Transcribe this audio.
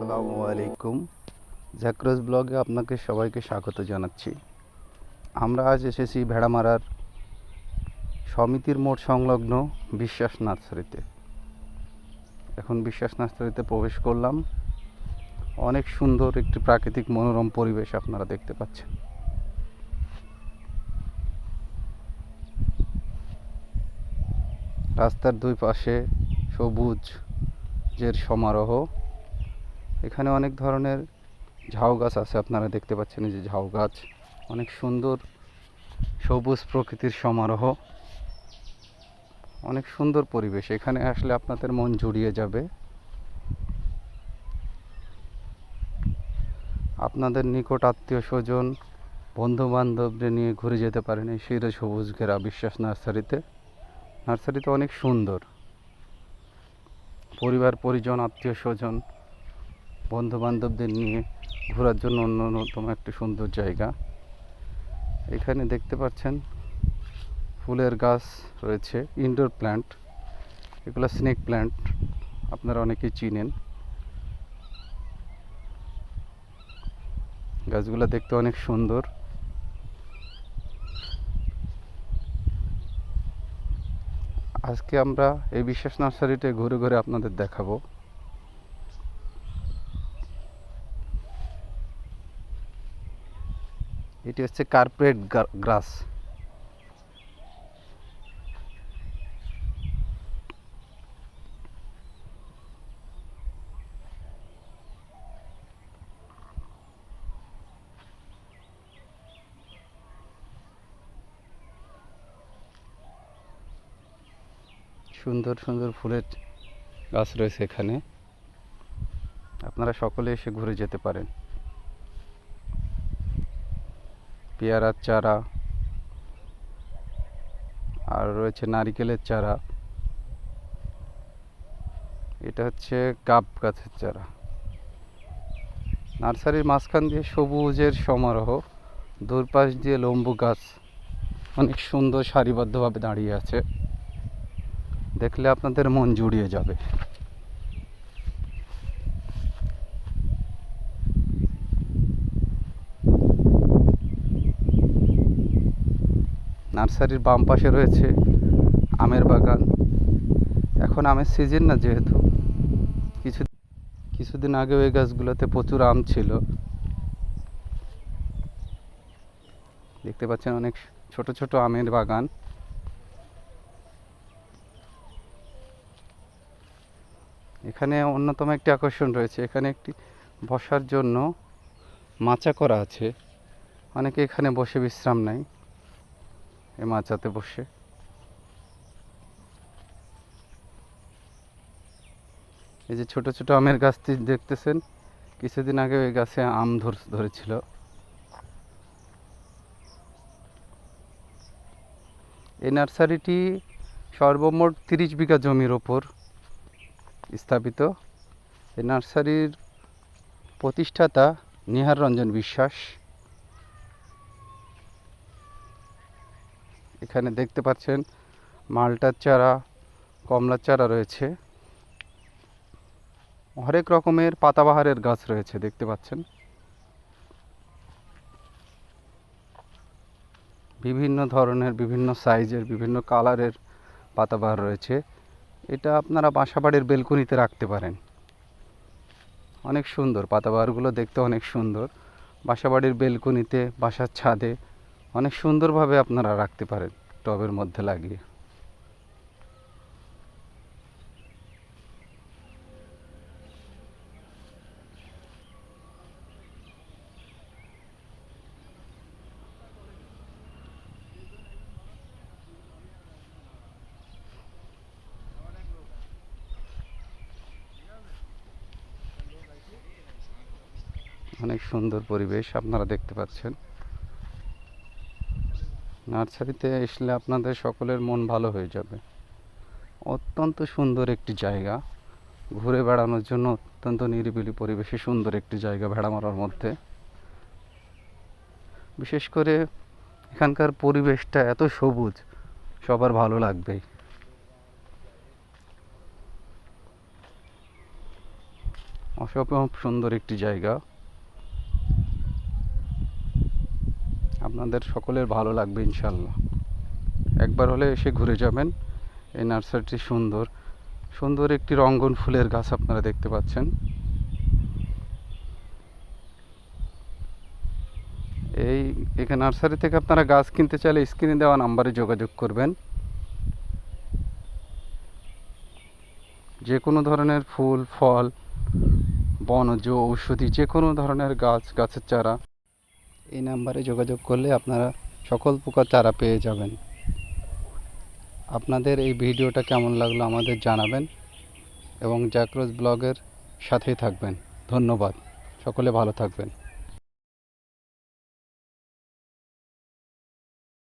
আসসালামু আলাইকুম। জ্যাক্রোস ব্লগে আপনাকে সবাইকে স্বাগত জানাচ্ছি। আমরা আজ এসেছি ভেড়ামারার সমিতির মোড় সংলগ্ন বিশ্বাস নার্সারিতে। এখন বিশ্বাস নার্সারিতে প্রবেশ করলাম। অনেক সুন্দর একটি প্রাকৃতিক মনোরম পরিবেশ আপনারা দেখতে পাচ্ছেন। রাস্তার দুই পাশে সবুজের সমারোহ। এখানে অনেক ধরনের ঝাউ গাছ আছে, আপনারা দেখতে পাচ্ছেন এই যে ঝাউ গাছ। অনেক সুন্দর সবুজ প্রকৃতির সমারোহ, অনেক সুন্দর পরিবেশ। এখানে আসলে আপনাদের মন জুড়িয়ে যাবে। আপনাদের নিকট আত্মীয় স্বজন বন্ধু বান্ধবদের নিয়ে ঘুরে যেতে পারেন এই শিরে সবুজ ঘেরা বিশ্বাস নার্সারিতে। নার্সারিতে অনেক সুন্দর। পরিবার পরিজন আত্মীয় স্বজন বন্ধু বান্ধবদের নিয়ে ঘোরার জন্য অন্যতম একটি সুন্দর জায়গা। এখানে দেখতে পাচ্ছেন ফুলের গাছ রয়েছে, ইনডোর প্ল্যান্ট। এগুলো স্নেক প্ল্যান্ট, আপনারা অনেকেই চিনেন। গাছগুলো দেখতে অনেক সুন্দর। আজকে আমরা এই বিশ্বাস নার্সারিতে ঘুরে ঘুরে আপনাদের দেখাবো। এটি হচ্ছে কার্পেট গ্রাস। সুন্দর সুন্দর ফুলের গাছ রয়েছে এখানে, আপনারা সকলে এসে ঘুরে যেতে পারেন। পেয়ারার চারা আর রয়েছে নারিকেলের চারা। এটা হচ্ছে গাব গাছের চারা। নার্সারির মাঝখান দিয়ে সবুজের সমারোহ, দুপাশ দিয়ে লম্বু গাছ অনেক সুন্দর সারিবদ্ধভাবে দাঁড়িয়ে আছে। দেখলে আপনাদের মন জুড়িয়ে যাবে। নার্সারির বাম পাশে রয়েছে আমের বাগান। এখন আমের সিজন না, যেহেতু কিছুদিন আগেও এই গাছগুলোতে প্রচুর আম ছিল। দেখতে পাচ্ছেন অনেক ছোট ছোট আমের বাগান। এখানে অন্যতম একটি আকর্ষণ রয়েছে, এখানে একটি বসার জন্য মাচা করা আছে। অনেকে এখানে বসে বিশ্রাম নেয় এই মাচাতে বসে। এই যে ছোট ছোট আমের গাছটি দেখতেছেন, কিছুদিন আগে ওই গাছে আম ধরেছিল। এই নার্সারিটি সর্বমোট 30 বিঘা জমির ওপর স্থাপিত। এই নার্সারির প্রতিষ্ঠাতা নিহার রঞ্জন বিশ্বাস। এখানে দেখতে পাচ্ছেন মালটার চারা, কমলার চারা রয়েছে, হরেক রকমের পাতাবাহারের গাছ রয়েছে দেখতে পাচ্ছেন। বিভিন্ন ধরনের, বিভিন্ন সাইজের, বিভিন্ন কালারের পাতাবাহার রয়েছে। এটা আপনারা বাসাবাড়ির বেলকনিতে রাখতে পারেন। অনেক সুন্দর পাতাবাহারগুলো দেখতে, অনেক সুন্দর। বাসাবাড়ির বেলকনিতে, বাসার ছাদে অনেক সুন্দরভাবে আপনারা রাখতে পারেন টবের মধ্যে লাগিয়ে। অনেক সুন্দর পরিবেশ আপনারা দেখতে পাচ্ছেন। নার্সারিতে আসলে আপনাদের সকলের মন ভালো হয়ে যাবে। অত্যন্ত সুন্দর একটি জায়গা, ঘুরে বেড়ানোর জন্য অত্যন্ত নিরিবিলি পরিবেশে সুন্দর একটি জায়গা ভেড়ামারার মধ্যে। বিশেষ করে এখানকার পরিবেশটা এত সবুজ, সবার ভালো লাগবেই। অসম্ভব সুন্দর একটি জায়গা, আপনাদের সকলের ভালো লাগবে ইনশাল্লাহ। একবার হলে এসে ঘুরে যাবেন। এই নার্সারিটি সুন্দর সুন্দর একটি রঙ্গন ফুলের গাছ আপনারা দেখতে পাচ্ছেন। এখানে নার্সারি থেকে আপনারা গাছ কিনতে চাইলে স্ক্রিনে দেওয়া নাম্বারে যোগাযোগ করবেন। যে কোনো ধরনের ফুল, ফল, বনজ, ঔষধি যে কোনো ধরনের গাছের চারা এই নাম্বারে যোগাযোগ করলে আপনারা সকল প্রকার চারা পেয়ে যাবেন। আপনাদের এই ভিডিওটা কেমন লাগলো আমাদের জানাবেন এবং জাকরোজ ব্লগের সাথেই থাকবেন। ধন্যবাদ, সকলে ভালো থাকবেন।